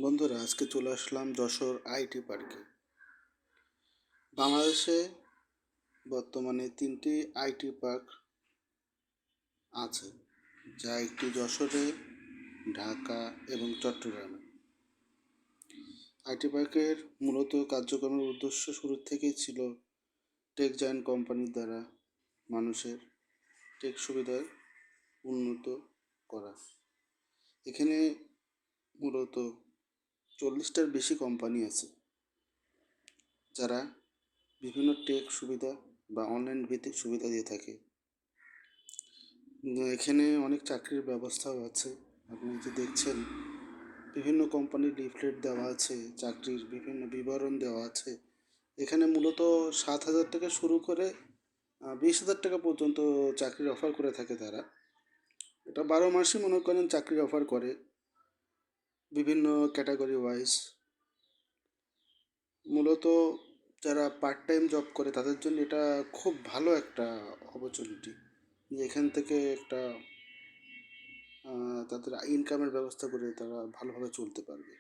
বন্ধুরা, আজকে চলে আসলাম যশোর আইটি পার্কে। বাংলাদেশে বর্তমানে 3টি আইটি পার্ক আছে, যা একটি যশোরে, ঢাকা এবং চট্টগ্রামে। আইটি পার্কের মূলত কার্যক্রমের উদ্দেশ্য শুরু থেকেই ছিল টেক জায়ান্ট কোম্পানির দ্বারা মানুষের টেক সুবিধার উন্নত করা। এখানে মূলত 40টার বেশি কোম্পানি আছে, যারা বিভিন্ন টেক সুবিধা বা অনলাইন ভিত্তিক সুবিধা দিয়ে থাকে। এখানে অনেক চাকরির ব্যবস্থাও আছে। আপনি যে দেখছেন, বিভিন্ন কোম্পানির লিফলেট দেওয়া আছে, চাকরির বিভিন্ন বিবরণ দেওয়া আছে। এখানে মূলত 7,000 থেকে শুরু করে 20,000 টাকা পর্যন্ত চাকরির অফার করে থাকে তারা। এটা 12 মাসই মনে করেন চাকরির অফার করে, বিভিন্ন ক্যাটাগরি ওয়াইজ। মূলত যারা পার্ট টাইম জব করে তাদের জন্য এটা খুব ভালো একটা অপরচুনিটি, যে এখান থেকে একটা তাদের ইনকামের ব্যবস্থা করে তারা ভালোভাবে চলতে পারবে।